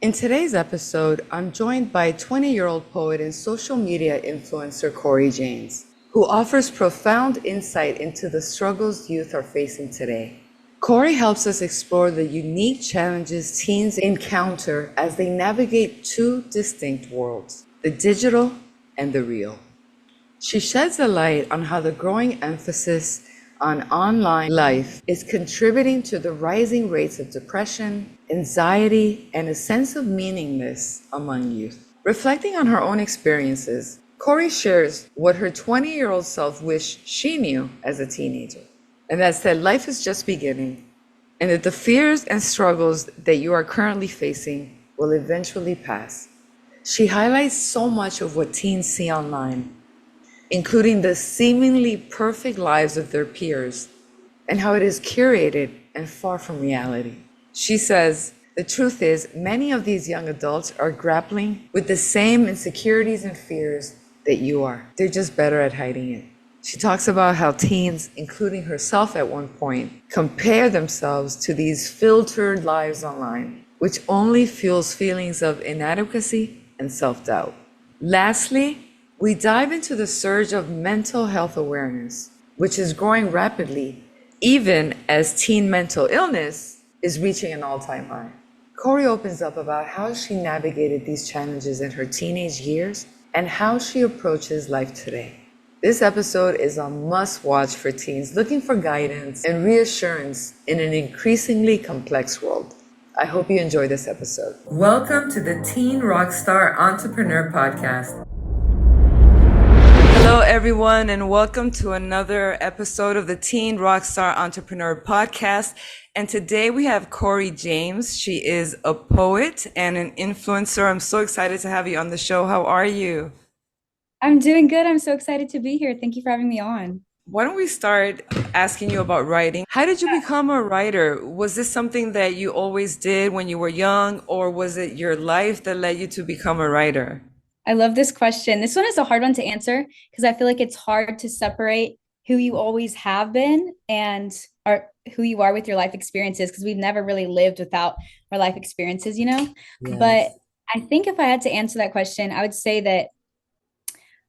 In today's episode, I'm joined by 20-year-old poet and social media influencer Kori James, who offers profound insight into the struggles youth are facing today. Kori helps us explore the unique challenges teens encounter as they navigate two distinct worlds, the digital and the real. She sheds a light on how the growing emphasis on online life is contributing to the rising rates of depression, anxiety, and a sense of meaninglessness among youth. Reflecting on her own experiences, Kori shares what her 20-year-old self wished she knew as a teenager, and that's that life is just beginning, and that the fears and struggles that you are currently facing will eventually pass. She highlights so much of what teens see online, including the seemingly perfect lives of their peers and how it is curated and far from reality. She says, the truth is, many of these young adults are grappling with the same insecurities and fears that you are. They're just better at hiding it. She talks about how teens, including herself at one point, compare themselves to these filtered lives online, which only fuels feelings of inadequacy and self-doubt. Lastly, we dive into the surge of mental health awareness, which is growing rapidly, even as teen mental illness is reaching an all-time high. Kori opens up about how she navigated these challenges in her teenage years and how she approaches life today. This episode is a must-watch for teens looking for guidance and reassurance in an increasingly complex world. I hope you enjoy this episode. Welcome to the Teen Rockstar Entrepreneur Podcast. Hello, everyone, and welcome to another episode of the Teen Rockstar Entrepreneur Podcast. And today we have Kori James. She is a poet and an influencer. I'm so excited to have you on the show. How are you? I'm doing good. I'm so excited to be here. Thank you for having me on. Why don't we start asking you about writing? How did you become a writer? Was this something that you always did when you were young, or was it your life that led you to become a writer? I love this question. This one is a hard one to answer because I feel like it's hard to separate who you always have been and who you are with your life experiences, because we've never really lived without our life experiences, you know? But Yes. I think if I had to answer that question, I would say that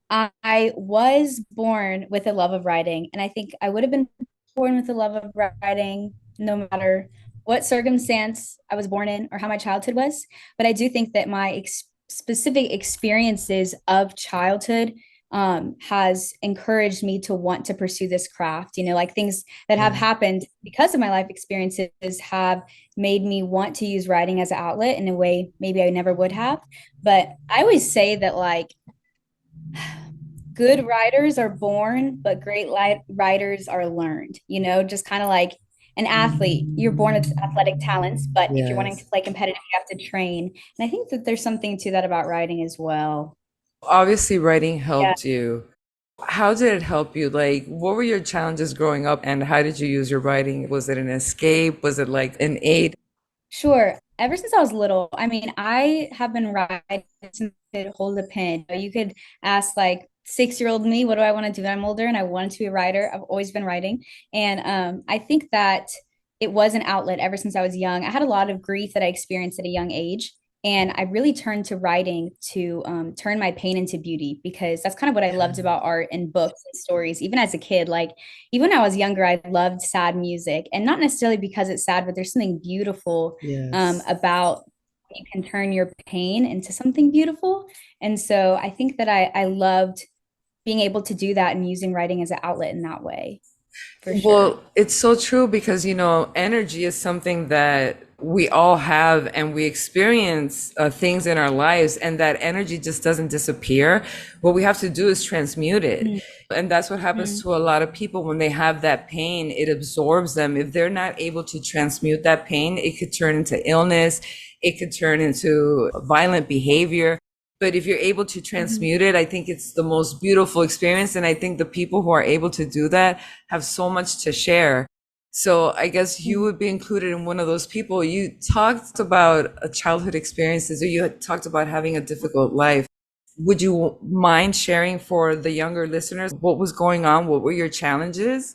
I was born with a love of writing, and I think I would have been born with a love of writing no matter what circumstance I was born in or how my childhood was. But I do think that my specific experiences of childhood has encouraged me to want to pursue this craft. You know, like things that have Yeah. happened because of my life experiences have made me want to use writing as an outlet in a way maybe I never would have. But I always say that, like, good writers are born, but great writers are learned, you know, just kind of like an athlete. You're born with athletic talents, but if you're wanting to Yes. play competitive, you have to train. And I think that there's something to that about writing as well. Obviously, writing Yeah, helped you. How did it help you? Like, what were your challenges growing up, and how did you use your writing? Was it an escape? Was it like an aid? sure. Ever since I was little, I mean, I have been writing since I could hold a pen. You could ask like 6-year-old me, what do I want to do when I'm older? And I wanted to be a writer. I've always been writing. And I think that it was an outlet ever since I was young. I had a lot of grief that I experienced at a young age. And I really turned to writing to turn my pain into beauty, because that's kind of what I loved about art and books and stories, even as a kid. Like, even when I was younger, I loved sad music, and not necessarily because it's sad, but there's something beautiful Yes. about you can turn your pain into something beautiful. And so I think that I loved being able to do that and using writing as an outlet in that way, for sure. Well, it's so true because, energy is something that we all have, and we experience things in our lives, and that energy just doesn't disappear. What we have to do is transmute it. And that's what happens Mm-hmm. to a lot of people when they have that pain. It absorbs them. If they're not able to transmute that pain, it could turn into illness. It could turn into violent behavior. But if you're able to Mm-hmm. transmute it, I think it's the most beautiful experience. And I think the people who are able to do that have so much to share. So I guess you would be included in one of those people. You talked about childhood experiences, or you had talked about having a difficult life. Would you mind sharing for the younger listeners what was going on? What were your challenges?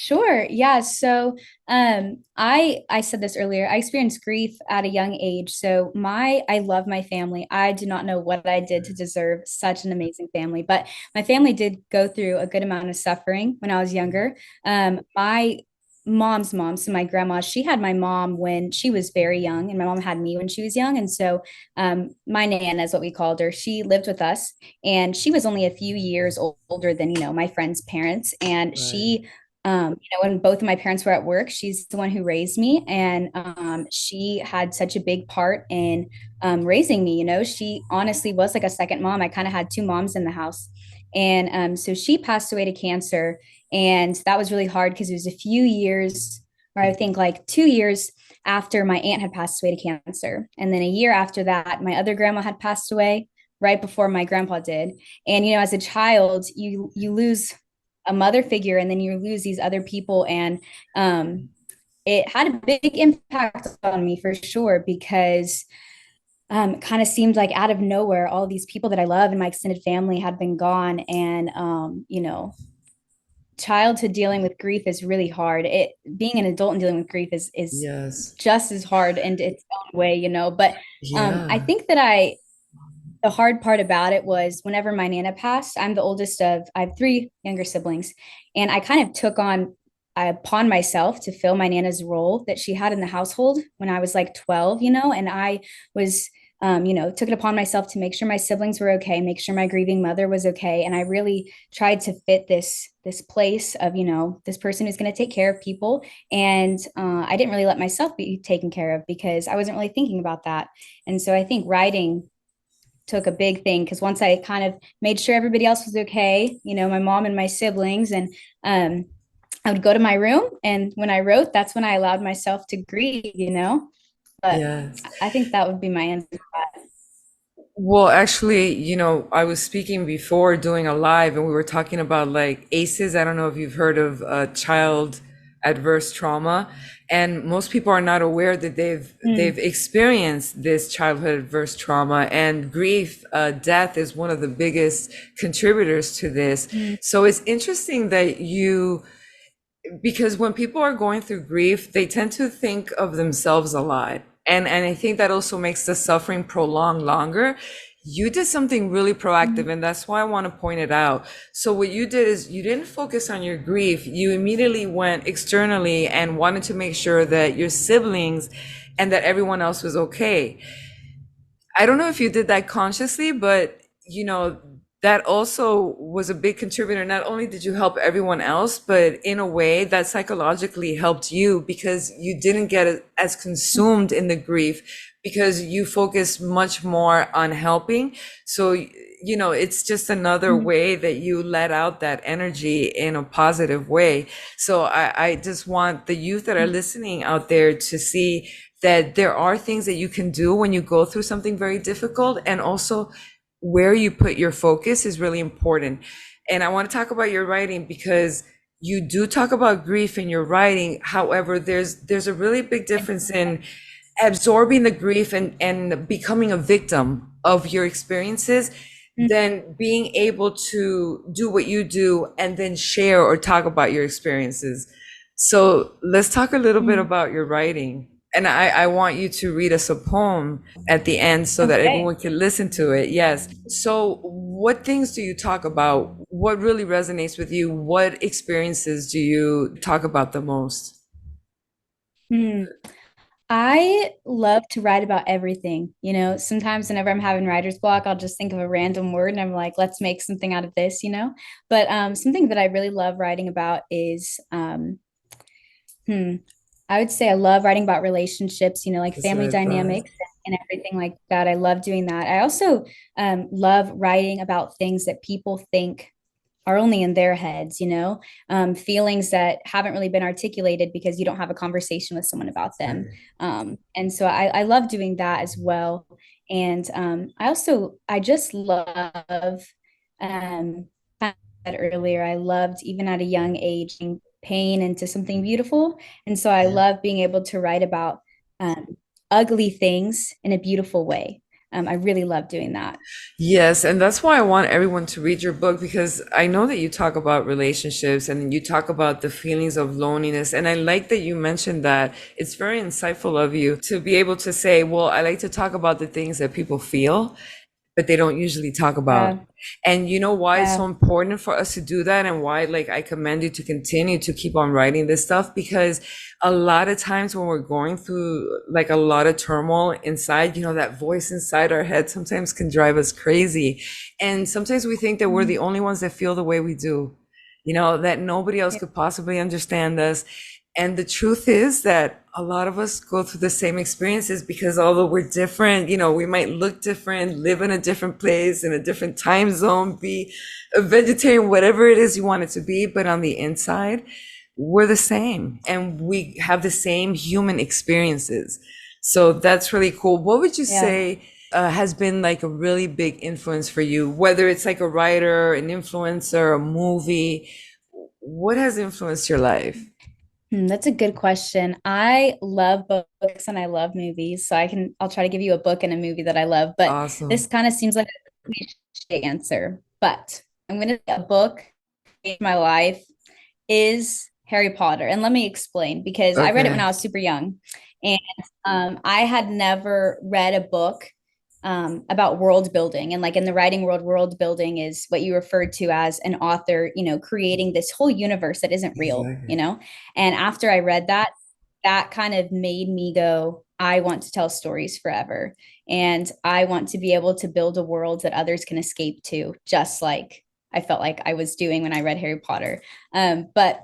Sure. Yeah. So, I said this earlier. I experienced grief at a young age. So I love my family. I do not know what I did to deserve such an amazing family, but my family did go through a good amount of suffering when I was younger. My mom's mom, so my grandma, she had my mom when she was very young, and my mom had me when she was young. And so, my Nana is what we called her. She lived with us, and she was only a few years older than, my friend's parents, and Right. when both of my parents were at work, she's the one who raised me. And she had such a big part in raising me. She honestly was like a second mom. I kind of had two moms in the house. And so she passed away to cancer. And that was really hard because it was a few years, or I think like 2 years after my aunt had passed away to cancer. And then a year after that, my other grandma had passed away right before my grandpa did. And as a child, you lose a mother figure, and then you lose these other people. And it had a big impact on me for sure, because kind of seemed like out of nowhere all these people that I love and my extended family had been gone. And childhood dealing with grief is really hard. It Being an adult and dealing with grief is Yes. just as hard in its own way, but I Yeah. think that I the hard part about it was whenever my Nana passed. I'm the oldest of, I have three younger siblings, and I kind of took on upon myself to fill my Nana's role that she had in the household when I was like 12, and I was, took it upon myself to make sure my siblings were okay, make sure my grieving mother was okay. And I really tried to fit this place of, this person who's going to take care of people. And I didn't really let myself be taken care of because I wasn't really thinking about that. And so I think writing took a big thing, because once I kind of made sure everybody else was okay, my mom and my siblings, and I would go to my room, and when I wrote, that's when I allowed myself to grieve. But Yes. I think that would be my answer to that. Well, actually, I was speaking before doing a live and we were talking about like ACEs. I don't know if you've heard of child adverse trauma. And most people are not aware that they've Mm, experienced this childhood adverse trauma, and grief, death is one of the biggest contributors to this. mm, So it's interesting that because when people are going through grief, they tend to think of themselves a lot. And I think that also makes the suffering prolong longer. You did something really proactive, mm, and that's why I want to point it out. So what you did is you didn't focus on your grief. You immediately went externally and wanted to make sure that your siblings and that everyone else was okay. I don't know if you did that consciously, but that also was a big contributor. Not only did you help everyone else, but in a way that psychologically helped you because you didn't get as consumed in the grief because you focused much more on helping. So, it's just another mm, way that you let out that energy in a positive way. So I just want the youth that are mm, listening out there to see that there are things that you can do when you go through something very difficult, and also where you put your focus is really important. And I want to talk about your writing because you do talk about grief in your writing. However, there's a really big difference in absorbing the grief and becoming a victim of your experiences mm, than being able to do what you do and then share or talk about your experiences. So let's talk a little bit mm. about your writing. And I want you to read us a poem at the end so that Okay. everyone can listen to it. Yes. So what things do you talk about? What really resonates with you? What experiences do you talk about the most? Hmm. I love to write about everything. Sometimes whenever I'm having writer's block, I'll just think of a random word and I'm like, let's make something out of this. But something that I really love writing about is hmm, I would say I love writing about relationships, like That's what family I thought. dynamics and everything like that. I love doing that. I also love writing about things that people think are only in their heads, feelings that haven't really been articulated because you don't have a conversation with someone about them. And so I love doing that as well. And I just love, I said earlier, I loved even at a young age pain into something beautiful. And so I Yeah. love being able to write about um, ugly things in a beautiful way. I really love doing that. Yes, and that's why I want everyone to read your book because I know that you talk about relationships and you talk about the feelings of loneliness. And I like that you mentioned that. It's very insightful of you to be able to say, well, I like to talk about the things that people feel but they don't usually talk about. Yeah, And you know why it's so yeah, important for us to do that and why like I commend you to continue to keep on writing this stuff because a lot of times when we're going through like a lot of turmoil inside, that voice inside our head sometimes can drive us crazy. And sometimes we think that we're the mhm, only ones that feel the way we do, that nobody else yeah, could possibly understand us. And the truth is that a lot of us go through the same experiences because although we're different, we might look different, live in a different place, in a different time zone, be a vegetarian, whatever it is you want it to be. But on the inside, we're the same and we have the same human experiences. So that's really cool. What would you yeah. say has been like a really big influence for you, whether it's like a writer, an influencer, a movie? What has influenced your life? That's a good question. I love books and I love movies, so I'll try to give you a book and a movie that I love, but this Awesome. kind of seems like a cliche answer, but I'm going to say a book in my life is Harry Potter. And let me explain because I read it when Okay. I was super young. And I had never read a book about world building. And like in the writing world, world building is what you referred to as an author, creating this whole universe that isn't real, Exactly. And after I read that, that kind of made me go, I want to tell stories forever. And I want to be able to build a world that others can escape to, just like I felt like I was doing when I read Harry Potter. But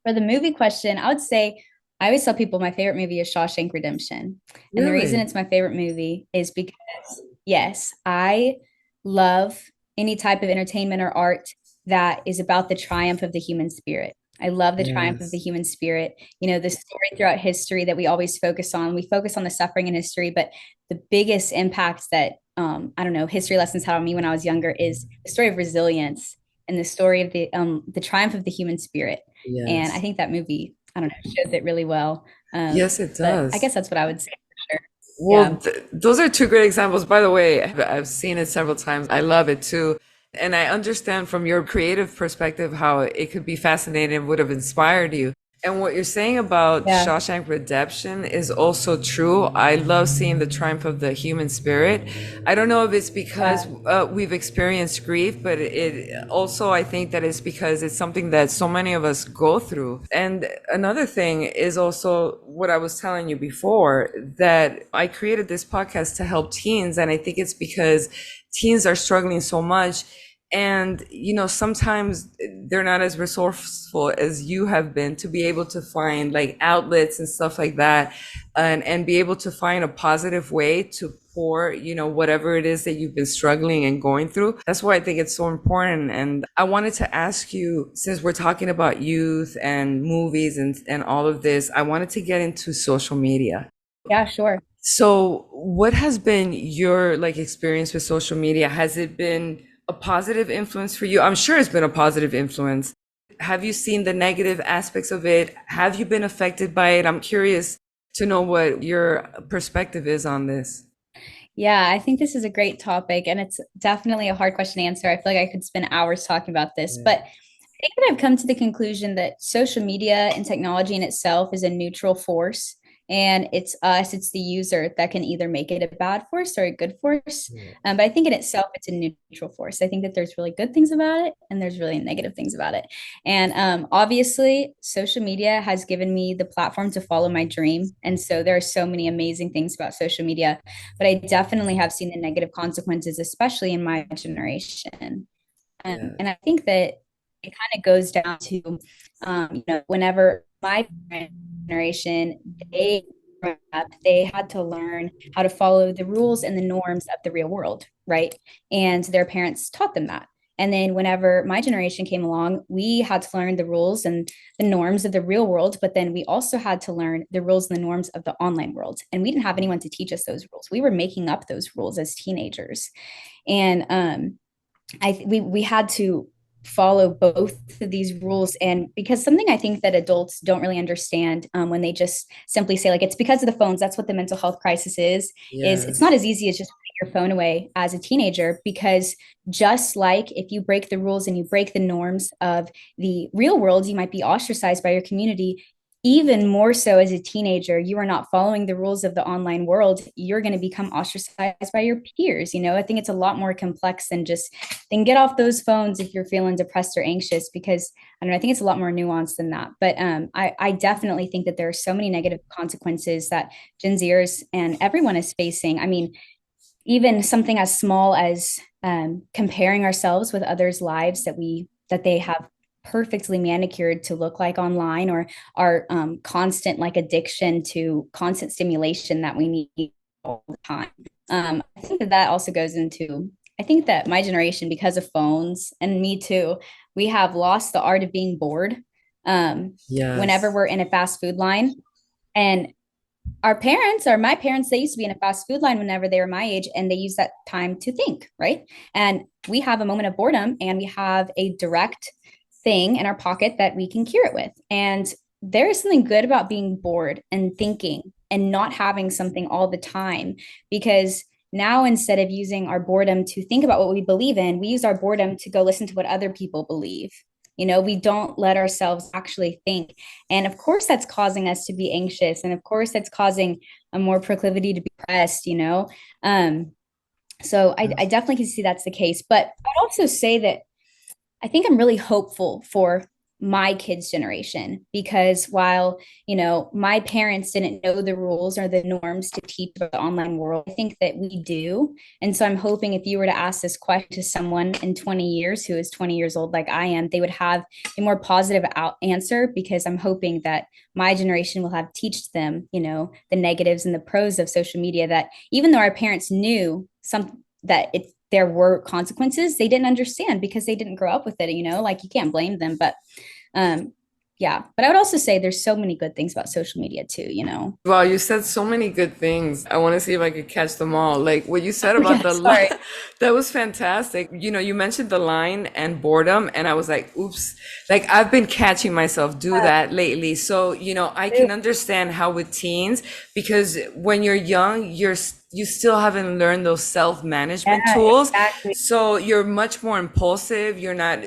for the movie question, I would say I always tell people my favorite movie is Shawshank Redemption. And the reason Really? it's my favorite movie is because, yes, I love any type of entertainment or art that is about the triumph of the human spirit. I love the triumph of the Yes. human spirit. The story throughout history that we always focus on. We focus on the suffering in history, but the biggest impacts that I don't know, history lessons had on me when I was younger is the story of resilience and the story of the triumph of the human spirit. And I Yes. think that movie, I don't know, shows it really well. Yes, it But I does. guess that's what I would say for sure. Well, Yeah. those are two great examples. By the way, I've seen it several times. I love it too. And I understand from your creative perspective how it could be fascinating and would have inspired you. And what you're saying about Yeah. Shawshank Redemption is also true. I love seeing the triumph of the human spirit. I don't know if it's because Yeah. we've experienced grief, but it also, I think that it's because it's something that so many of us go through. And another thing is also what I was telling you before that I created this podcast to help teens. And I think it's because teens are struggling so much and, sometimes they're not as resourceful as you have been to be able to find like outlets and stuff like that and be able to find a positive way to pour, whatever it is that you've been struggling and going through. That's why I think it's so important. And I wanted to ask you, since we're talking about youth and movies and all of this, I wanted to get into social media. Yeah, sure. So, what has been your like experience with social media? Has it been a positive influence for you? I'm sure it's been a positive influence. Have you seen the negative aspects of it? Have you been affected by it? I'm curious to know what your perspective is on this. Yeah, I think this is a great topic and it's definitely a hard question to answer. I feel like I could spend hours talking about this, Yeah. but I think that I've come to the conclusion that social media and technology in itself is a neutral force. And it's the user that can either make it a bad force or a good force. But I think in itself, it's a neutral force. I think that there's really good things about it and there's really negative things about it. And obviously, social media has given me the platform to follow my dream. And so there are so many amazing things about social media. But I definitely have seen the negative consequences, especially in my generation. Yeah. And I think that it kind of goes down to, whenever my generation, they they had to learn how to follow the rules and the norms of the real world, right? And their parents taught them that. And then whenever my generation came along, we had to learn the rules and the norms of the real world, but then we also had to learn the rules and the norms of the online world. And we didn't have anyone to teach us those rules. We were making up those rules as teenagers. And we had to follow both of these rules. And because something I think that adults don't really understand, when they just simply say like it's because of the phones, that's what the mental health crisis is it's not Yes. as easy as just putting your phone away as a teenager, because just like if you break the rules and you break the norms of the real world, you might be ostracized by your community. Even more so as a teenager, you are not following the rules of the online world, you're going to become ostracized by your peers. I think it's a lot more complex than just then get off those phones if you're feeling depressed or anxious, because I don't know, I think it's a lot more nuanced than that. But I definitely think that there are so many negative consequences that Gen Zers and everyone is facing. I mean, even something as small as comparing ourselves with others' lives that they have perfectly manicured to look like online, or our constant like addiction to constant stimulation that we need all the time. I think that that also goes into, I think that my generation, because of phones, and me too, we have lost the art of being bored. Whenever Yes. we're in a fast food line, and our parents, or my parents, they used to be in a fast food line whenever they were my age, and they use that time to think, right? And we have a moment of boredom, and we have a direct thing in our pocket that we can cure it with. And there is something good about being bored and thinking and not having something all the time, because now instead of using our boredom to think about what we believe in, we use our boredom to go listen to what other people believe. We don't let ourselves actually think. And of course, that's causing us to be anxious. And of course, that's causing a more proclivity to be depressed. So I definitely can see that's the case. But I'd also say that I think I'm really hopeful for my kids' generation, because while, my parents didn't know the rules or the norms to teach about the online world, I think that we do. And so I'm hoping if you were to ask this question to someone in 20 years who is 20 years old like I am, they would have a more positive answer, because I'm hoping that my generation will have teach them, the negatives and the pros of social media, that even though our parents knew some that it there were consequences, they didn't understand because they didn't grow up with it. Like, you can't blame them. But um yeah, but I would also say there's so many good things about social media too. Wow, you said so many good things. I want to see if I could catch them all. Like what you said Oh about yeah, the sorry. that was fantastic. You mentioned the line and boredom, and I was like, oops. Like I've been catching myself do that lately. So, I Yeah, can understand how with teens, because when you're young, you still haven't learned those self-management tools. exactly. So you're much more impulsive. You're not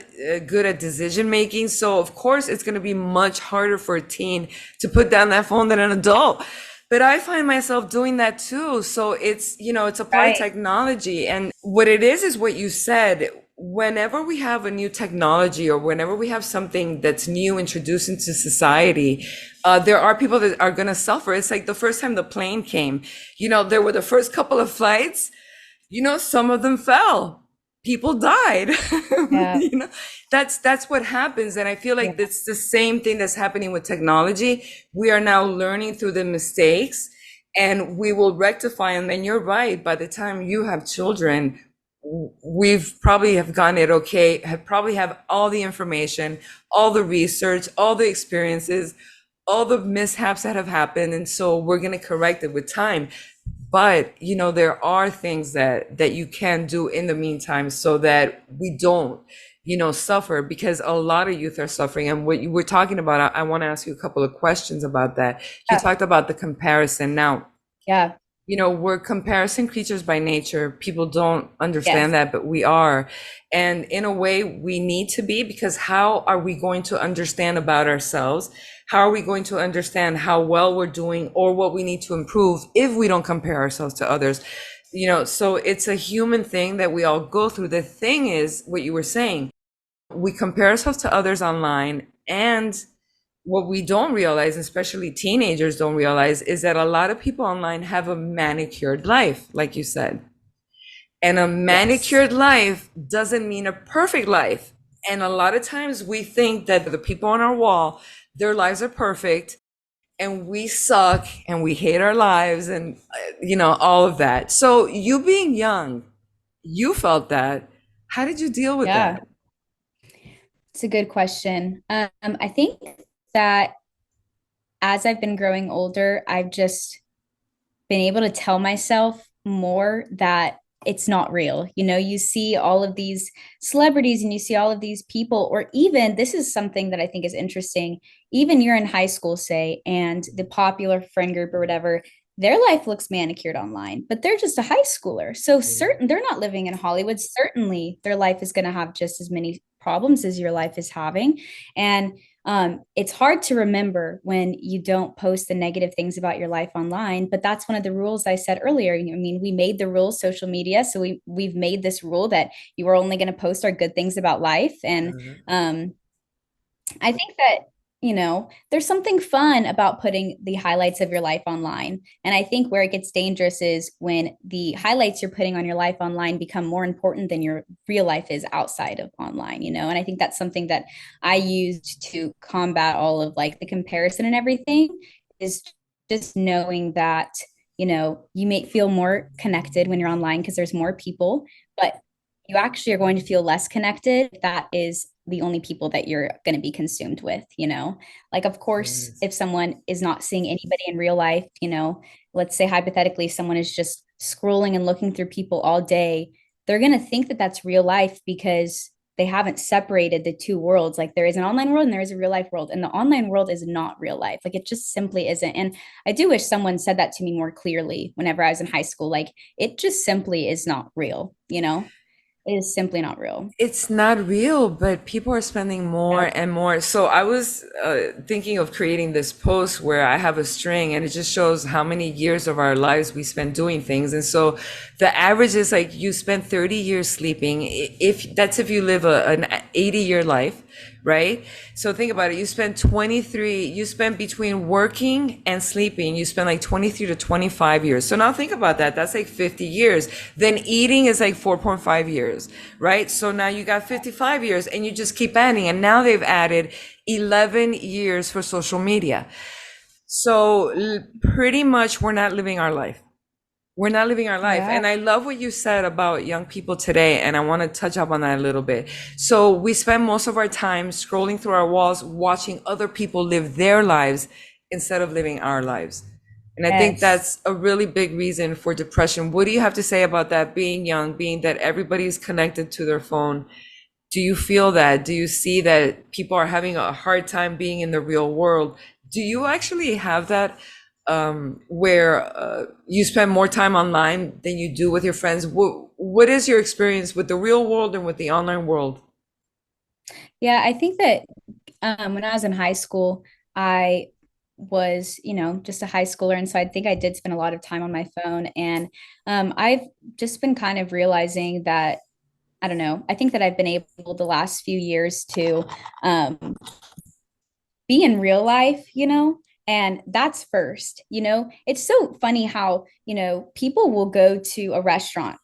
good at decision making. So of course, it's going to be much harder for a teen to put down that phone than an adult. But I find myself doing that too. So it's a part of Right. technology. And what it is what you said. Whenever we have a new technology, or whenever we have something that's new introduced into society, there are people that are going to suffer. It's like the first time the plane came, there were the first couple of flights, some of them fell. People died. Yeah. you know, that's what happens. And I feel Yeah. like it's the same thing that's happening with technology. We are now learning through the mistakes, and we will rectify them. And you're right. By the time you have children, we've probably have gotten it okay, have probably have all the information, all the research, all the experiences, all the mishaps that have happened. And so we're going to correct it with time. But there are things that you can do in the meantime, so that we don't suffer, because a lot of youth are suffering. And what you were talking about, I want to ask you a couple of questions about that. You Yeah. talked about the comparison. Now, Yeah. we're comparison creatures by nature. People don't Yes. understand that, but we are. And in a way, we need to be, because how are we going to understand about ourselves? How are we going to understand how well we're doing, or what we need to improve, if we don't compare ourselves to others? So it's a human thing that we all go through. The thing is, what you were saying, we compare ourselves to others online, and what we don't realize, especially teenagers don't realize, is that a lot of people online have a manicured life, like you said. And a Yes. manicured life doesn't mean a perfect life. And a lot of times we think that the people on our wall, their lives are perfect, and we suck and we hate our lives, and, all of that. So you being young, you felt that. How did you deal with Yeah. that? It's a good question. I think that as I've been growing older, I've just been able to tell myself more that it's not real. You see all of these celebrities and you see all of these people, or even this is something that I think is interesting. Even you're in high school, say, and the popular friend group or whatever, their life looks manicured online, but they're just a high schooler. So certain they're not living in Hollywood. Certainly their life is going to have just as many problems as your life is having. And it's hard to remember when you don't post the negative things about your life online, but that's one of the rules I said earlier. I mean, we made the rules social media, so we've made this rule that you are only going to post our good things about life, and um, I think that, there's something fun about putting the highlights of your life online. And I think where it gets dangerous is when the highlights you're putting on your life online become more important than your real life is outside of online. And I think that's something that I used to combat all of like the comparison and everything, is just knowing that, you may feel more connected when you're online because there's more people, but you actually are going to feel less connected if that is the only people that you're going to be consumed with. Like, of course, Yes. if someone is not seeing anybody in real life, let's say hypothetically someone is just scrolling and looking through people all day, they're going to think that that's real life because they haven't separated the two worlds. Like, there is an online world and there is a real life world, and the online world is not real life. Like, it just simply isn't. And I do wish someone said that to me more clearly whenever I was in high school. Like, it just simply is not real. It is simply not real. It's not real, but people are spending more and more. So I was thinking of creating this post where I have a string and it just shows how many years of our lives we spend doing things. And so the average is like you spend 30 years sleeping. If you live an 80-year life, right? So think about it. You spend between working and sleeping, you spend like 23 to 25 years. So now think about that. That's like 50 years. Then eating is like 4.5 years, right? So now you got 55 years and you just keep adding. And now they've added 11 years for social media. So pretty much we're not living our life. We're not living our life. Yeah. And I love what you said about young people today. And I want to touch up on that a little bit. So we spend most of our time scrolling through our walls, watching other people live their lives instead of living our lives. And I think Yes. that's a really big reason for depression. What do you have to say about that, being young, being that everybody's connected to their phone? Do you feel that? Do you see that people are having a hard time being in the real world? Do you actually have that where you spend more time online than you do with your friends? What is your experience with the real world and with the online world? Yeah, I think that when I was in high school, I was, just a high schooler. And so I think I did spend a lot of time on my phone. And I've just been kind of realizing that, I don't know, I think that I've been able the last few years to um, be in real life. And that's first. It's so funny how, people will go to a restaurant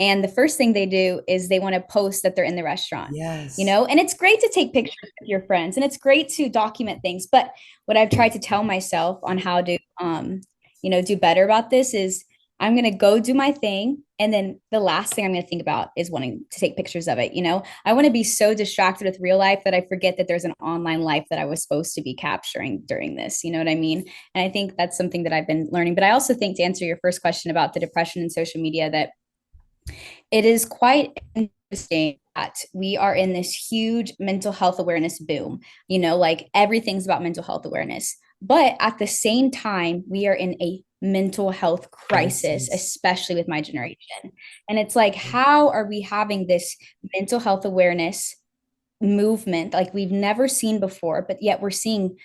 and the first thing they do is they want to post that they're in the restaurant, Yes. and it's great to take pictures with your friends and it's great to document things. But what I've tried to tell myself on how to, do better about this is I'm going to go do my thing. And then the last thing I'm going to think about is wanting to take pictures of it. I want to be so distracted with real life that I forget that there's an online life that I was supposed to be capturing during this. You know what I mean? And I think that's something that I've been learning. But I also think, to answer your first question about the depression and social media, that it is quite interesting that we are in this huge mental health awareness boom. Like, everything's about mental health awareness. But at the same time, we are in a mental health crisis, Crisis. especially with my generation. And it's like, how are we having this mental health awareness movement like we've never seen before, but yet we're seeing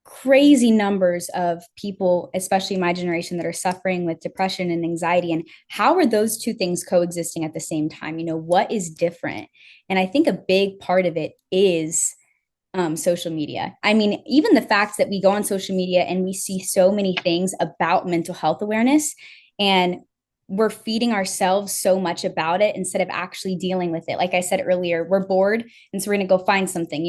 crazy numbers of people, especially my generation, that are suffering with depression and anxiety? And how are those two things coexisting at the same time? What is different? And I think a big part of it is social media. I mean, even the fact that we go on social media and we see so many things about mental health awareness, and we're feeding ourselves so much about it instead of actually dealing with it. Like I said earlier, we're bored. And so we're going to go find something.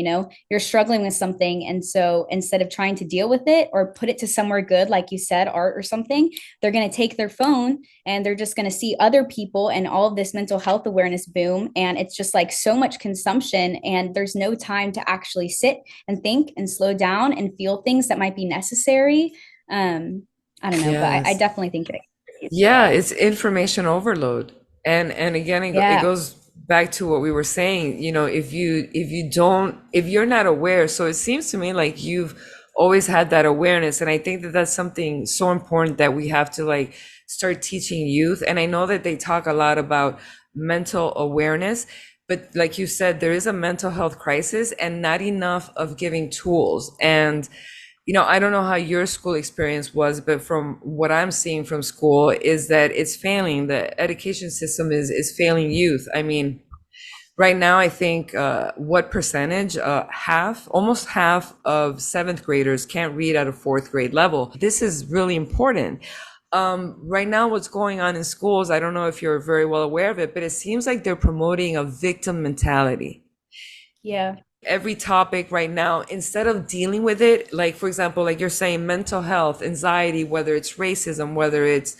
You're struggling with something. And so instead of trying to deal with it or put it to somewhere good, like you said, art or something, they're going to take their phone and they're just going to see other people and all of this mental health awareness boom. And it's just like so much consumption. And there's no time to actually sit and think and slow down and feel things that might be necessary. Um, I don't know, but I Yes. definitely think that it's Yeah, real. it's information overload. And again, it Yeah. goes back to what we were saying. If you're not aware, so it seems to me like you've always had that awareness, and I think that that's something so important that we have to like start teaching youth. And I know that they talk a lot about mental awareness, but like you said, there is a mental health crisis and not enough of giving tools. And I don't know how your school experience was, but from what I'm seeing from school is that it's failing. The education system is failing youth. I mean, right now, I think what percentage? Almost half of seventh graders can't read at a fourth grade level. This is really important. Right now, what's going on in schools, I don't know if you're very well aware of it, but it seems like they're promoting a victim mentality. Yeah. Every topic right now, instead of dealing with it, like for example, like you're saying, mental health, anxiety, whether it's racism, whether it's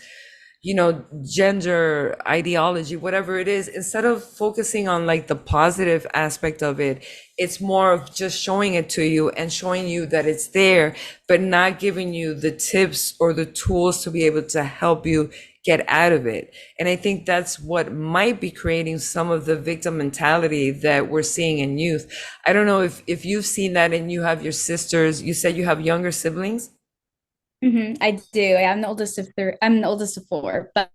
gender ideology, whatever it is, instead of focusing on like the positive aspect of it, it's more of just showing it to you and showing you that it's there, but not giving you the tips or the tools to be able to help you get out of it. And I think that's what might be creating some of the victim mentality that we're seeing in youth. I don't know if you've seen that, and you have your sisters. You said you have younger siblings. I do. I'm the oldest of three. I'm the oldest of four. But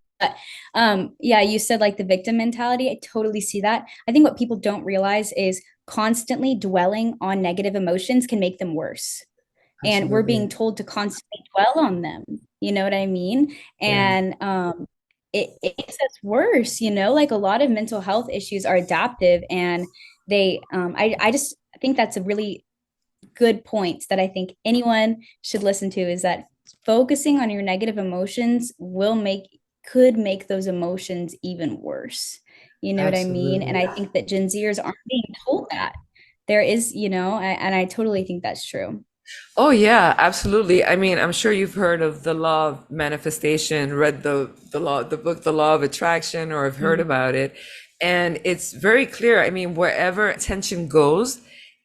yeah, you said like the victim mentality. I totally see that. I think what people don't realize is constantly dwelling on negative emotions can make them worse. And we're being Absolutely. told to constantly dwell on them. You know what I mean? Yeah, And it makes us worse, like a lot of mental health issues are adaptive and I just think that's a really good points that I think anyone should listen to is that focusing on your negative emotions could make those emotions even worse. You know what I mean? And absolutely. I think that Gen Zers aren't being told that. There is, and I totally think that's true. Oh yeah, absolutely. I mean, I'm sure you've heard of the law of manifestation, read the book The Law of Attraction, or have heard Mhm. about it. And it's very clear. I mean, wherever attention goes,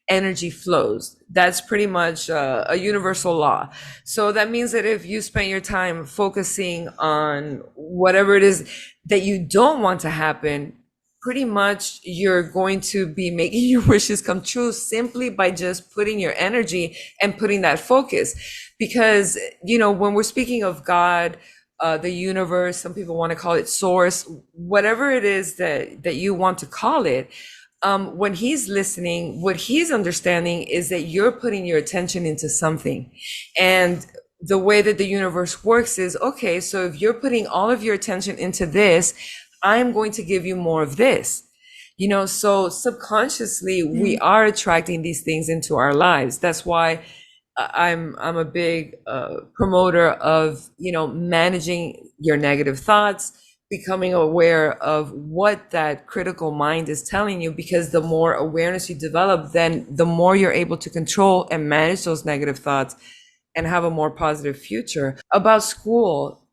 energy flows. That's pretty much a universal law. So that means that if you spend your time focusing on whatever it is that you don't want to happen, pretty much you're going to be making your wishes come true simply by just putting your energy and putting that focus. Because, when we're speaking of God, the universe, some people want to call it source, whatever it is that you want to call it, when he's listening, what he's understanding is that you're putting your attention into something. And the way that the universe works is, okay, so if you're putting all of your attention into this, I'm going to give you more of this. So subconsciously we Mhm. are attracting these things into our lives. That's why I'm a big promoter of managing your negative thoughts, becoming aware of what that critical mind is telling you, because the more awareness you develop, then the more you're able to control and manage those negative thoughts and have a more positive future. About school,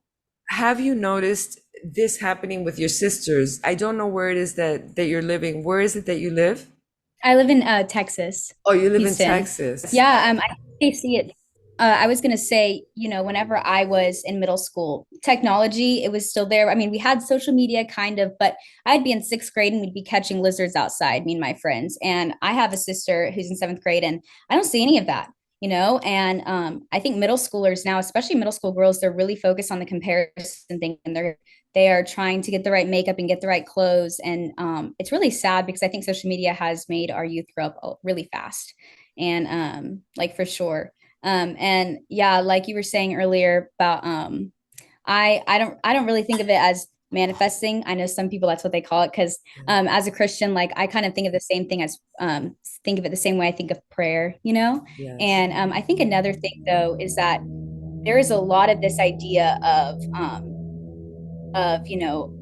have you noticed this happening with your sisters? I don't know where it is that you're living. Where is it that you live? I live in Texas, Oh, you live in Houston. Texas. Yeah, I they see it. I was gonna say, whenever I was in middle school, technology, it was still there. I mean, we had social media kind of, but I'd be in sixth grade and we'd be catching lizards outside, me and my friends. And I have a sister who's in seventh grade, and I don't see any of that, And I think middle schoolers now, especially middle school girls, they're really focused on the comparison thing, and they are trying to get the right makeup and get the right clothes. And it's really sad because I think social media has made our youth grow up really fast. And like for sure. And yeah, like you were saying earlier about I don't really think of it as manifesting. I know some people that's what they call it because as a Christian, like I kind of think of the same thing as think of it the same way I think of prayer. Yes. And I think another thing though is that there is a lot of this idea of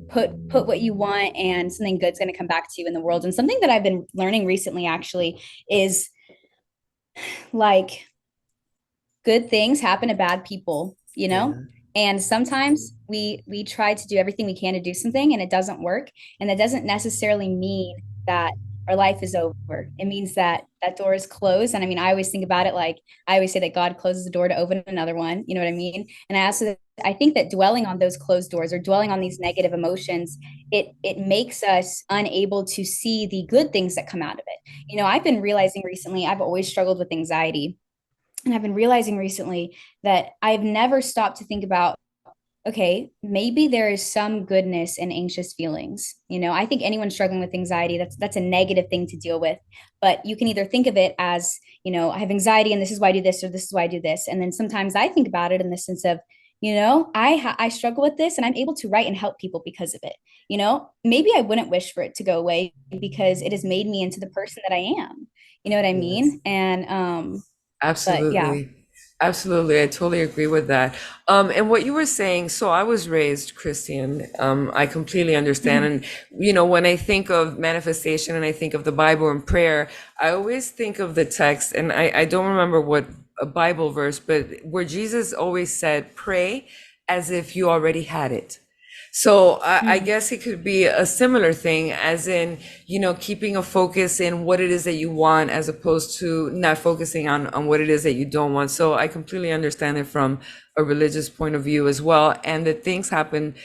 put what you want and something good's going to come back to you in the world. And something that I've been learning recently actually is like good things happen to bad people. Yeah. And sometimes we try to do everything we can to do something and it doesn't work, and that doesn't necessarily mean that our life is over. It means that that door is closed. And I mean, I always think about it like I always say that God closes the door to open another one. You know what I mean? And I think that dwelling on those closed doors or dwelling on these negative emotions, it makes us unable to see the good things that come out of it. I've been realizing recently, I've always struggled with anxiety. And I've been realizing recently that I've never stopped to think about, okay, maybe there is some goodness in anxious feelings. I think anyone struggling with anxiety, that's a negative thing to deal with. But you can either think of it as, I have anxiety and this is why I do this or this is why I do this. And then sometimes I think about it in the sense of, I struggle with this and I'm able to write and help people because of it. Maybe I wouldn't wish for it to go away because it has made me into the person that I am. You know what I Yes. mean? And but yeah. Absolutely. Absolutely. I totally agree with that. And what you were saying, so I was raised Christian. I completely understand. Mhm. And, when I think of manifestation and I think of the Bible and prayer, I always think of the text, and I don't remember what a Bible verse, but where Jesus always said, pray as if you already had it. So I Mhm. guess it could be a similar thing, as in, keeping a focus in what it is that you want, as opposed to not focusing on what it is that you don't want. So I completely understand it from a religious point of view as well. And that things happen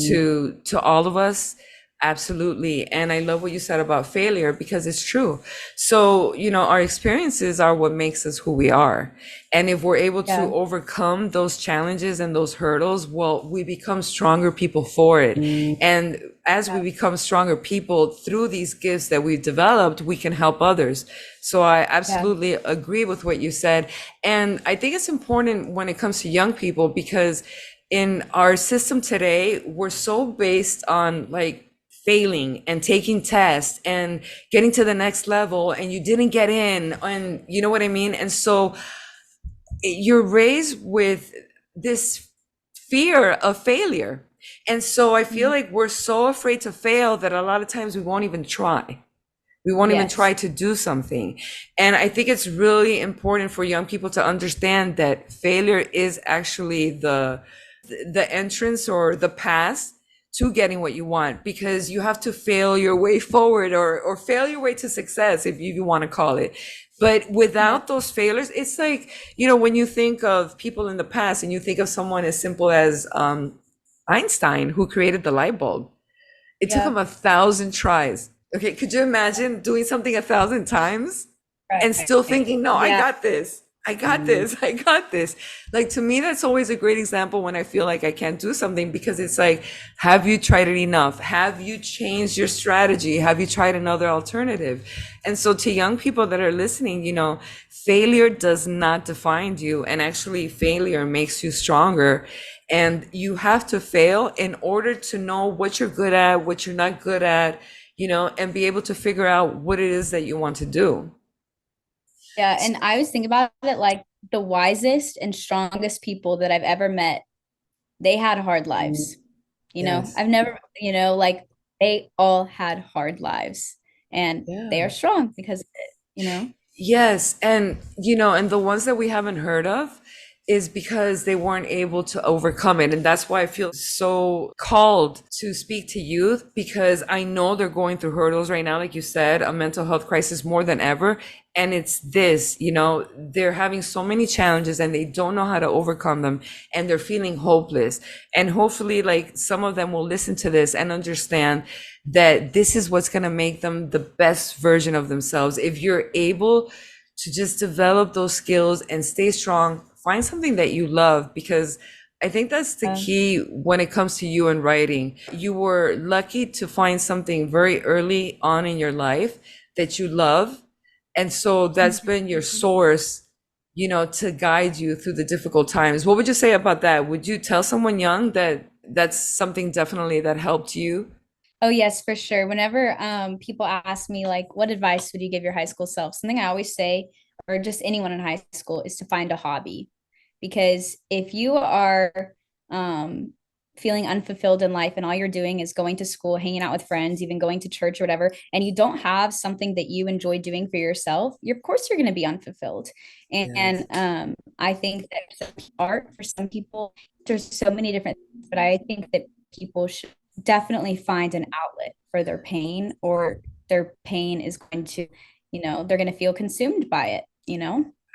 to all of us. Absolutely. And I love what you said about failure, because it's true. So, our experiences are what makes us who we are. And if we're able to Yeah. overcome those challenges and those hurdles, well, we become stronger people for it. And as we Yeah. become stronger people through these gifts that we've developed, we can help others. So I Yeah. absolutely agree with what you said. And I think it's important when it comes to young people, because in our system today, we're so based on like failing and taking tests and getting to the next level, and you didn't get in, and you know what I mean? And so you're raised with this fear of failure. And so I feel Mhm. like we're so afraid to fail that a lot of times we won't even try. We won't even try Yes. to do something. And I think it's really important for young people to understand that failure is actually the entrance or the path to getting what you want, because you have to fail your way forward, or fail your way to success, if you want to call it. But Yeah. without those failures, it's like, when you think of people in the past and you think of someone as simple as Einstein, who created the light bulb. It took him Yeah. 1,000 tries. Okay, could you imagine doing something 1,000 times and still Right. thinking, no, I Yeah. got this. I got this. I got this. Like, to me, that's always a great example when I feel like I can't do something, because it's like, have you tried it enough? Have you changed your strategy? Have you tried another alternative? And so, to young people that are listening, failure does not define you. And actually, failure makes you stronger. And you have to fail in order to know what you're good at, what you're not good at, and be able to figure out what it is that you want to do. Yeah. And I was thinking about it like the wisest and strongest people that I've ever met, they had hard lives. Yes. I've never, like they all had hard lives and they Yeah. are strong because of it. Yes, and and the ones that we haven't heard of is because they weren't able to overcome it. And that's why I feel so called to speak to youth, because I know they're going through hurdles right now, like you said, a mental health crisis more than ever. And it's this, they're having so many challenges and they don't know how to overcome them, and they're feeling hopeless. And hopefully, like, some of them will listen to this and understand that this is what's going to make them the best version of themselves. If you're able to just develop those skills and stay strong, find something that you love, because I think that's the Um, key when it comes to you and writing. You were lucky to find something very early on in your life that you love. And so that's been your source, to guide you through the difficult times. What would you say about that? Would you tell someone young that that's something definitely that helped you? Oh yes, for sure. Whenever people ask me like what advice would you give your high school self? Something I always say, or just anyone in high school, is to find a hobby. Because if you are um feeling unfulfilled in life and all you're doing is going to school, hanging out with friends, even going to church or whatever, and you don't have something that you enjoy doing for yourself, of course you're going to be unfulfilled. And Yes. I think that art for some people, there's so many different things, but I think that people should definitely find an outlet for their pain or their pain is going to, they're going to feel consumed by it,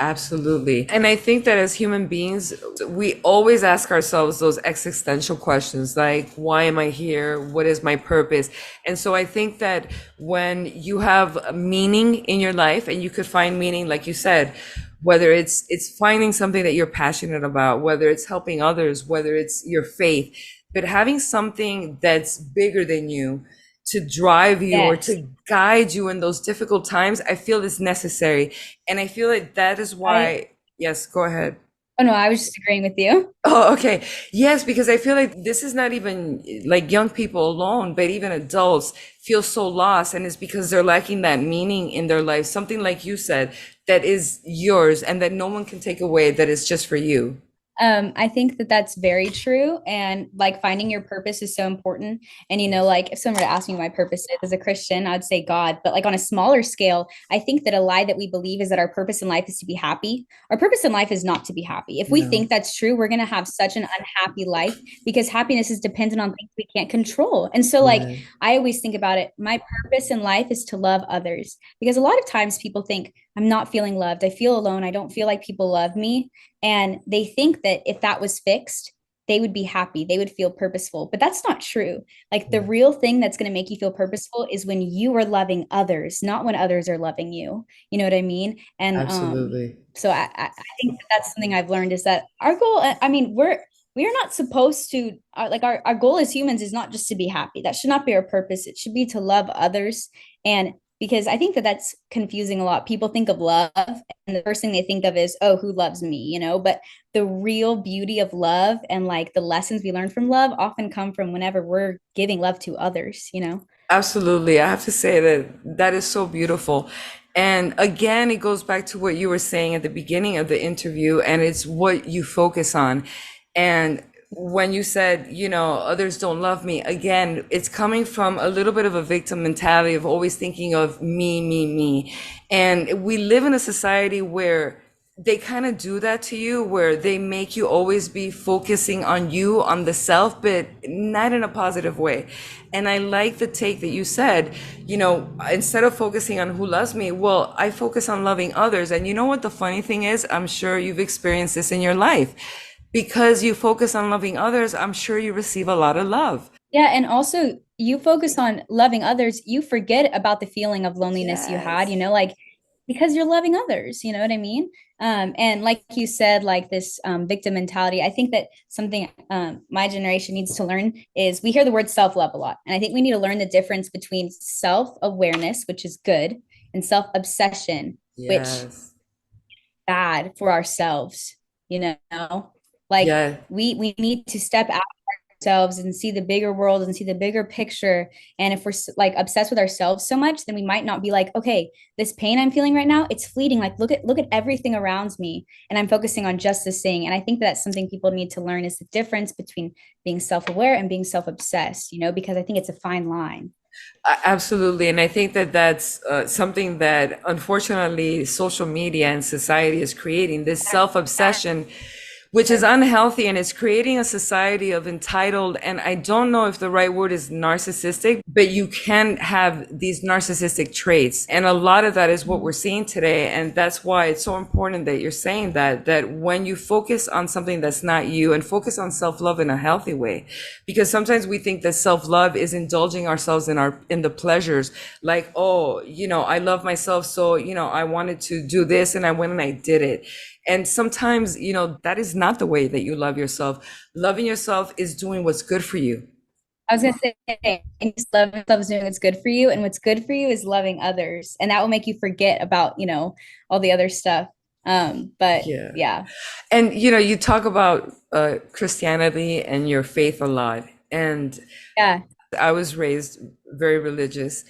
Absolutely. And I think that as human beings, we always ask ourselves those existential questions like, why am I here? What is my purpose? And so I think that when you have meaning in your life and you could find meaning, like you said, whether it's finding something that you're passionate about, whether it's helping others, whether it's your faith, but having something that's bigger than you to drive you or Yes. to guide you in those difficult times, I feel is necessary. And I feel like that is I, why, yes, go ahead. oh no, I was just agreeing with you. Oh, okay. Yes, because I feel like this is not even like young people alone, but even adults feel so lost. And it's because they're lacking that meaning in their life, something like you said, that is yours and that no one can take away, that is just for you. I think that that's very true. And like finding your purpose is so important. And, like if someone were to ask me what my purpose is as a Christian, I'd say God. But like on a smaller scale, I think that a lie that we believe is that our purpose in life is to be happy. Our purpose in life is not to be happy. If we No. think that's true, we're going to have such an unhappy life because happiness is dependent on things we can't control. And so, like, Yeah. I always think about it, my purpose in life is to love others because a lot of times people think, I'm not feeling loved. I feel alone. I don't feel like people love me. And they think that if that was fixed, they would be happy, they would feel purposeful. But that's not true. Like the Yeah. real thing that's going to make you feel purposeful is when you are loving others, not when others are loving you. You know what I mean? And Absolutely. so I think that that's something I've learned is that our goal, I mean, we are not supposed to like our goal as humans is not just to be happy. That should not be our purpose. It should be to love others. And because I think that that's confusing a lot. People think of love, and the first thing they think of is, oh, who loves me, But the real beauty of love and like the lessons we learn from love often come from whenever we're giving love to others. Absolutely. I have to say that that is so beautiful. And again, it goes back to what you were saying at the beginning of the interview, and it's what you focus on. And when you said, others don't love me, again, it's coming from a little bit of a victim mentality of always thinking of me, me, me. And we live in a society where they kind of do that to you, where they make you always be focusing on you, on the self, but not in a positive way. And I like the take that you said, instead of focusing on who loves me, well, I focus on loving others. And you know what the funny thing is? I'm sure you've experienced this in your life. Because you focus on loving others, I'm sure you receive a lot of love. Yeah, and also you focus on loving others, you forget about the feeling of loneliness you had, Yes. like because you're loving others, you know what I mean? And like you said, like this victim mentality, I think that something my generation needs to learn is we hear the word self-love a lot. And I think we need to learn the difference between self-awareness, which is good, and self-obsession, which Yes. bad for ourselves, you know? Like Yeah. we need to step out ourselves and see the bigger world and see the bigger picture. And if we're like obsessed with ourselves so much, then we might not be like, okay, this pain I'm feeling right now, it's fleeting. Like look at everything around me, and I'm focusing on just this thing. And I think that's something people need to learn is the difference between being self-aware and being self-obsessed. Because I think it's a fine line. Absolutely. And I think that that's something that unfortunately social media and society is creating this self-obsession, which is unhealthy, and it's creating a society of entitled. And I don't know if the right word is narcissistic, but you can have these narcissistic traits. And a lot of that is what we're seeing today. And that's why it's so important that you're saying that when you focus on something that's not you and focus on self-love in a healthy way, because sometimes we think that self-love is indulging ourselves in the pleasures, like, oh, I love myself, so I wanted to do this and I went and I did it. And sometimes that is not the way that you love yourself. Loving yourself is doing what's good for you. I was gonna say, and just love yourself is doing what's good for you, and what's good for you is loving others, and that will make you forget about all the other stuff. But Yeah. yeah, And you talk about Christianity and your faith a lot, and yeah, I was raised very religious.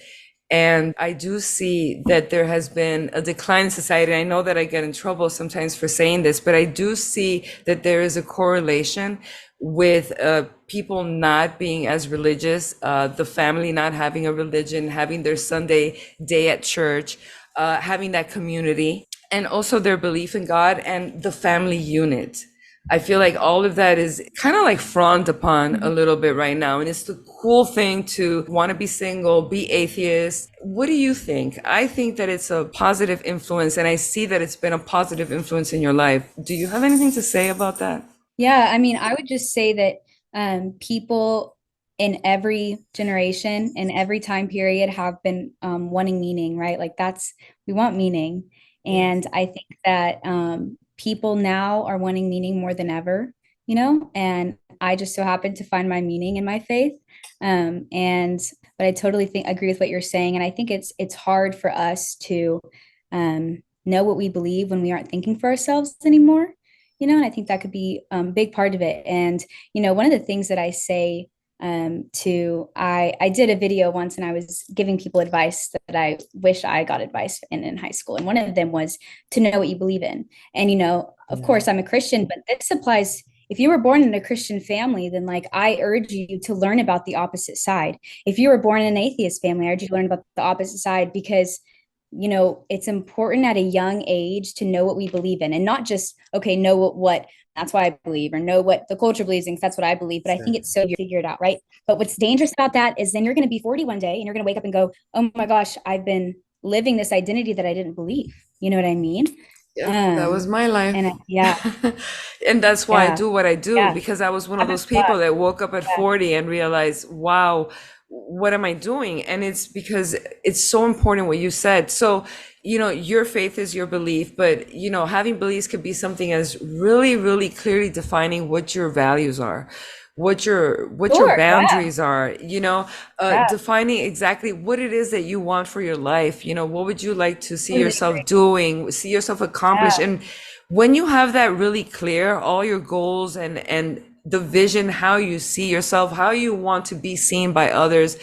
And I do see that there has been a decline in society. I know that I get in trouble sometimes for saying this, but I do see that there is a correlation with people not being as religious, the family not having a religion, having their Sunday day at church, having that community, and also their belief in God and the family unit. I feel like all of that is kind of like frowned upon a little bit right now. And it's the cool thing to want to be single, be atheist. What do you think? I think that it's a positive influence, and I see that it's been a positive influence in your life. Do you have anything to say about that? Yeah, I mean, I would just say that people in every generation and every time period have been wanting meaning, right? Like we want meaning. Yes. And I think that people now are wanting meaning more than ever, and I just so happen to find my meaning in my faith. And but I totally agree with what you're saying. And I think it's hard for us to know what we believe when we aren't thinking for ourselves anymore, and I think that could be a big part of it. And, one of the things that I say I did a video once and I was giving people advice that I wish I got advice in high school. And one of them was to know what you believe in. And, of Yeah. course, I'm a Christian, but this applies. If you were born in a Christian family, then like I urge you to learn about the opposite side. If you were born in an atheist family, I urge you to learn about the opposite side because it's important at a young age to know what we believe in and not just, okay, know what that's why I believe or know what the culture believes in because that's what I believe. But I think it's so you figure it out, right? But what's dangerous about that is then you're going to be 40 one day and you're going to wake up and go, oh my gosh, I've been living this identity that I didn't believe. You know what I mean? Yep, that was my life. Yeah, And that's why I yeah, do what I do, yeah. because I was one of Happens those a lot. people that woke up at Yeah. 40 and realized, wow, what am I doing? And it's because it's so important what you said. So, your faith is your belief, but, having beliefs could be something as really, really clearly defining what your values are, what your Sure. Yeah. boundaries are, Yeah. defining exactly what it is that you want for your life. What would you like to see Totally agree. yourself doing, see yourself accomplish? Yeah. And when you have that really clear, all your goals and the vision, how you see yourself, how you want to be seen by others,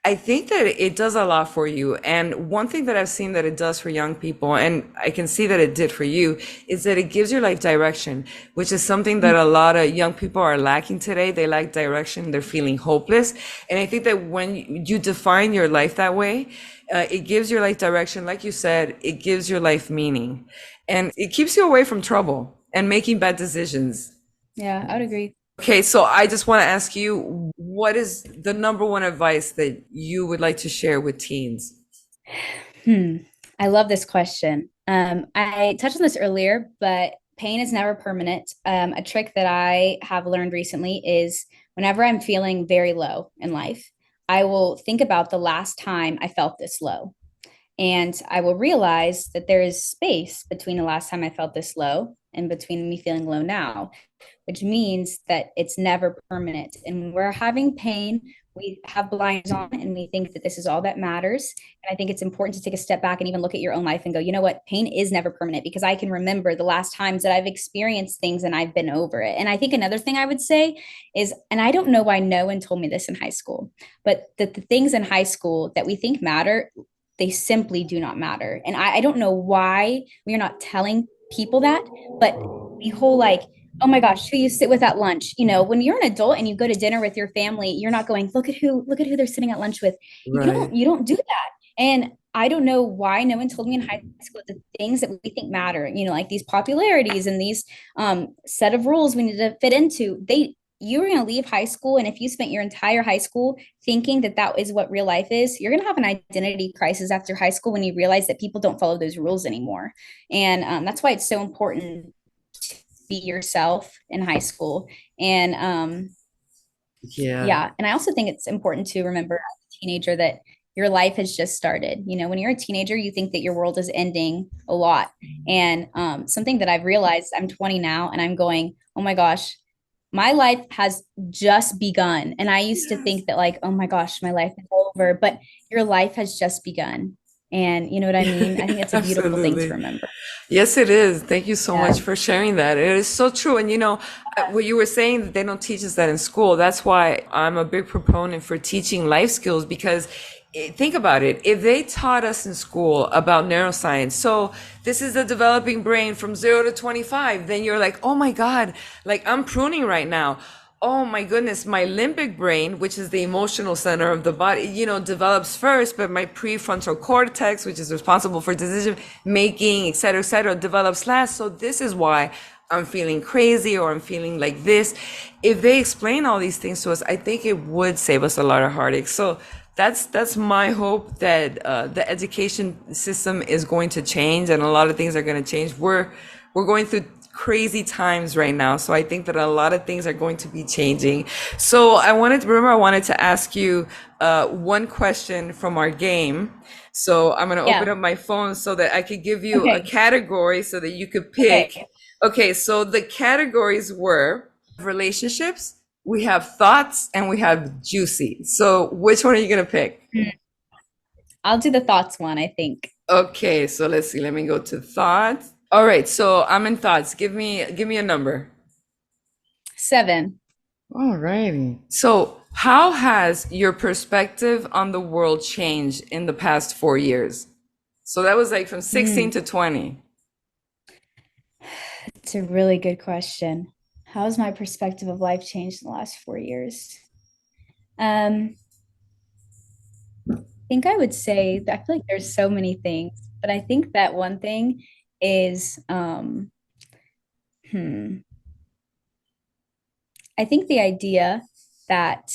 I think that it does a lot for you. And one thing that I've seen that it does for young people, and I can see that it did for you, is that it gives your life direction, which is something that a lot of young people are lacking today. They lack direction. They're feeling hopeless. And I think that when you define your life that way, it gives your life direction. Like you said, it gives your life meaning, and it keeps you away from trouble and making bad decisions. Yeah, I would agree. Okay, so I just want to ask you, what is the number one advice that you would like to share with teens? Hmm. I love this question. I touched on this earlier, but pain is never permanent. A trick that I have learned recently is whenever I'm feeling very low in life, I will think about the last time I felt this low. And I will realize that there is space between the last time I felt this low and between me feeling low now, which means that it's never permanent. And when we're having pain, we have blinders on and we think that this is all that matters. And I think it's important to take a step back and even look at your own life and go, you know what? Pain is never permanent because I can remember the last times that I've experienced things and I've been over it. And I think another thing I would say is, and I don't know why no one told me this in high school, but that the things in high school that we think matter, they simply do not matter. And I don't know why we are not telling people that, but the whole like, oh my gosh, who you sit with at lunch. When you're an adult and you go to dinner with your family, you're not going, look at who they're sitting at lunch with. You Right. don't you don't do that. And I don't know why no one told me in high school the things that we think matter, like these popularities and these set of rules we need to fit into. You were going to leave high school, and if you spent your entire high school thinking that that is what real life is, you're going to have an identity crisis after high school when you realize that people don't follow those rules anymore. And that's why it's so important be yourself in high school. And Yeah. yeah, and I also think it's important to remember as a teenager that your life has just started. When you're a teenager, you think that your world is ending a lot. And something that I've realized, I'm 20 now, and I'm going, oh my gosh, my life has just begun. And I used to Yes. think that, like, oh my gosh, my life is over, but your life has just begun. And you know what I mean? I think it's a beautiful thing to Absolutely. remember. Yes, it is. Thank you so Yeah. much for sharing that. It is so true. And what you were saying that they don't teach us that in school. That's why I'm a big proponent for teaching life skills because think about it. If they taught us in school about neuroscience, so this is the developing brain from 0 to 25, then you're like, oh my God, like I'm pruning right now. Oh my goodness, my limbic brain, which is the emotional center of the body, develops first, but my prefrontal cortex, which is responsible for decision making, et cetera, develops last. So this is why I'm feeling crazy or I'm feeling like this. If they explain all these things to us, I think it would save us a lot of heartache. So that's my hope that the education system is going to change and a lot of things are going to change. We're going through crazy times right now, so I think that a lot of things are going to be changing. So I wanted to ask you one question from our game. So I'm going to open Yeah. up my phone so that I could give you a Okay. category so that you could Okay. pick. Okay, so the categories were relationships, we have thoughts, and we have juicy. So which one are you gonna pick? Hmm. I'll do the thoughts one, I think. Okay, so let's see. Let me go to thoughts. All right, so I'm in thoughts. Give me a number. 7. All righty. So how has your perspective on the world changed in the past 4 years? So that was like from 16 Mm, to 20. it's a really good question. How has my perspective of life changed in the last 4 years? I think I would say that I feel like there's so many things, but I think that one thing is hmm, I think the idea that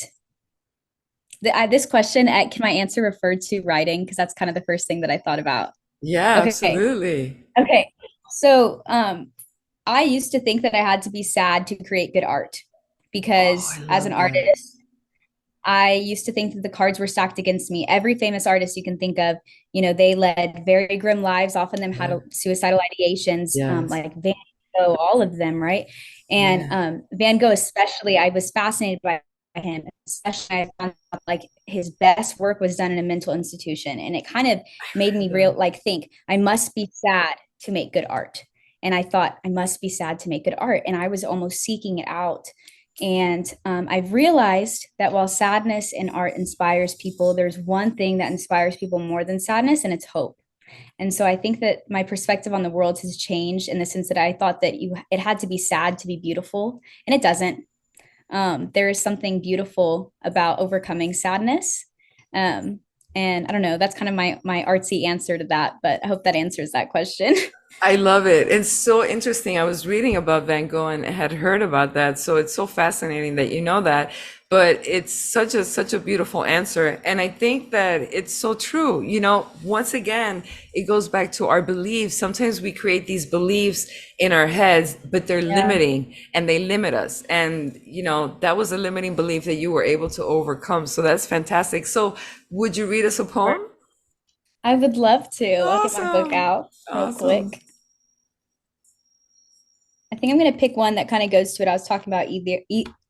this question, can my answer refer to writing? Because that's kind of the first thing that I thought about. Yeah, Okay. absolutely. Okay. So, I used to think that I had to be sad to create good art Oh, because I as an love that. artist, I used to think that the cards were stacked against me. Every famous artist you can think of, they led very grim lives. Often them had Yeah. suicidal ideations, Yes. like Van Gogh, all of them, right? And Yeah. Van Gogh, especially, I was fascinated by him. Especially, I found out like his best work was done in a mental institution, and it kind of made me real, like think I must be sad to make good art. And I thought I must be sad to make good art, and I was almost seeking it out and I've realized that while sadness in art inspires people, there's one thing that inspires people more than sadness, and it's hope. And so I think that my perspective on the world has changed in the sense that I thought that it had to be sad to be beautiful, and it doesn't. There is something beautiful about overcoming sadness. Um, and I don't know, that's kind of my artsy answer to that, but I hope that answers that question. I love it. It's so interesting. I was reading about Van Gogh and had heard about that. So it's so fascinating that you know that. But it's such a beautiful answer. And I think that it's so true. Once again, it goes back to our beliefs. Sometimes we create these beliefs in our heads, but they're Yeah. limiting and they limit us. And, that was a limiting belief that you were able to overcome. So that's fantastic. So would you read us a poem? I would love to. I'll get my book Awesome. out real Awesome. quick. I think I'm going to pick one that kind of goes to what I was talking about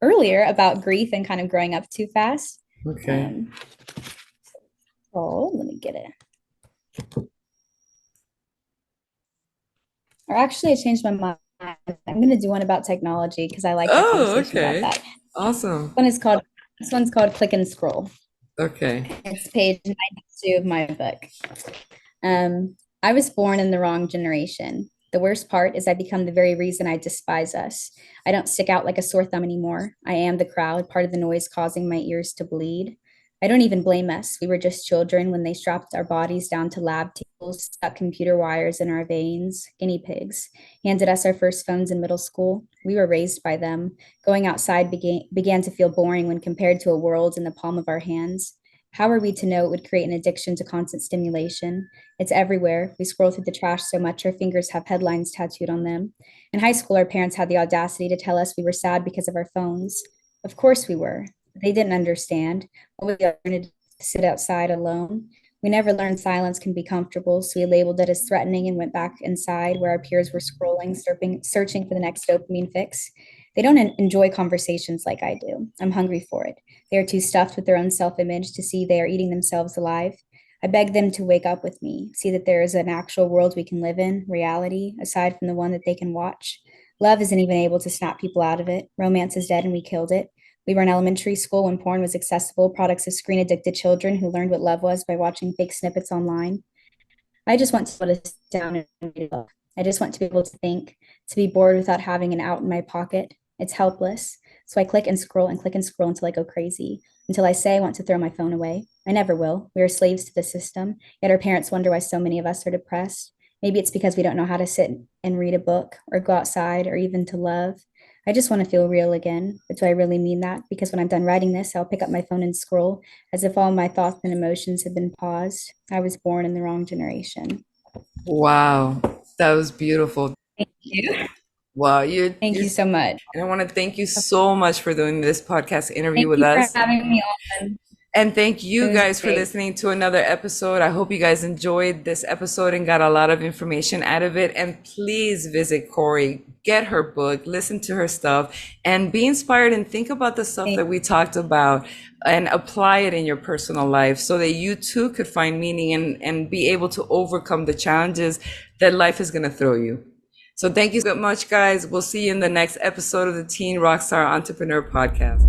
earlier about grief and kind of growing up too fast. Okay. Um, oh, let me get it. Or actually, I changed my mind. I'm going to do one about technology because I like the Oh, conversation about okay. that. Awesome. This one's called Click and Scroll. Okay. It's page 92 of my book. I was born in the wrong generation. The worst part is I become the very reason I despise us. I don't stick out like a sore thumb anymore. I am the crowd, part of the noise causing my ears to bleed. I don't even blame us. We were just children when they strapped our bodies down to lab tables, stuck computer wires in our veins, guinea pigs, handed us our first phones in middle school. We were raised by them. Going outside began to feel boring when compared to a world in the palm of our hands. How are we to know it would create an addiction to constant stimulation? It's everywhere. We scroll through the trash so much our fingers have headlines tattooed on them. In high school, our parents had the audacity to tell us we were sad because of our phones. Of course we were. They didn't understand. What we learned to sit outside alone. We never learned silence can be comfortable, so we labeled it as threatening and went back inside where our peers were scrolling, searching for the next dopamine fix. They don't enjoy conversations like I do. I'm hungry for it. They are too stuffed with their own self image to see they are eating themselves alive. I beg them to wake up with me, see that there is an actual world we can live in, reality, aside from the one that they can watch. Love isn't even able to snap people out of it. Romance is dead and we killed it. We were in elementary school when porn was accessible, products of screen addicted children who learned what love was by watching fake snippets online. I just want to be able to sit down and read a book. I just want to be able to think, to be bored without having an out in my pocket. It's helpless. So I click and scroll until I go crazy, until I say I want to throw my phone away. I never will. We are slaves to the system, yet our parents wonder why so many of us are depressed. Maybe it's because we don't know how to sit and read a book or go outside or even to love. I just want to feel real again. But do I really mean that? Because when I'm done writing this, I'll pick up my phone and scroll as if all my thoughts and emotions have been paused. I was born in the wrong generation. Wow, that was beautiful. Thank you. Wow, Thank you so much. and I want to thank you so much for doing this podcast interview Thank with you for us. having me on. And thank It you was guys for great. listening to another episode. I hope you guys enjoyed this episode and got a lot of information out of it. And please visit Kori, get her book, listen to her stuff, and be inspired and think about the stuff that we talked about and apply it in your personal life so that you too could find meaning and be able to overcome the challenges that life is going to throw you. So thank you so much, guys. We'll see you in the next episode of the Teen Rockstar Entrepreneur Podcast.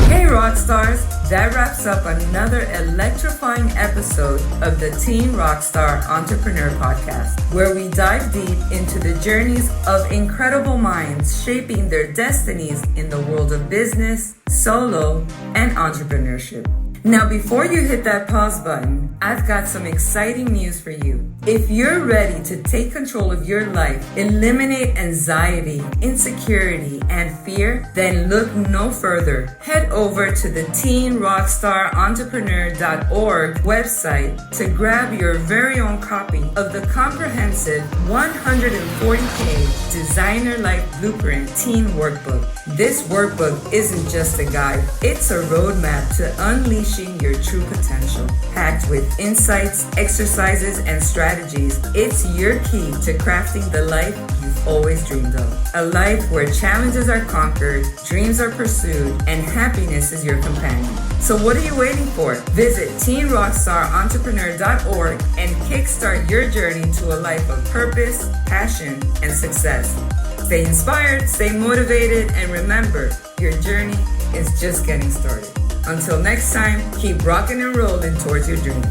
Hey Rockstars, that wraps up another electrifying episode of the Teen Rockstar Entrepreneur Podcast, where we dive deep into the journeys of incredible minds shaping their destinies in the world of business, solo, and entrepreneurship. Now, before you hit that pause button, I've got some exciting news for you. If you're ready to take control of your life, eliminate anxiety, insecurity, and fear, then look no further. Head over to the teenrockstarentrepreneur.org website to grab your very own copy of the comprehensive 140-page Designer Life Blueprint Teen Workbook. This workbook isn't just a guide, it's a roadmap to unleashing your true potential. Packed with insights, exercises, and strategies, it's your key to crafting the life you've always dreamed of. A life where challenges are conquered, dreams are pursued, and happiness is your companion. So what are you waiting for? Visit teenrockstarentrepreneur.org and kickstart your journey to a life of purpose, passion, and success. Stay inspired, stay motivated, and remember, your journey is just getting started. Until next time, keep rocking and rolling towards your dreams.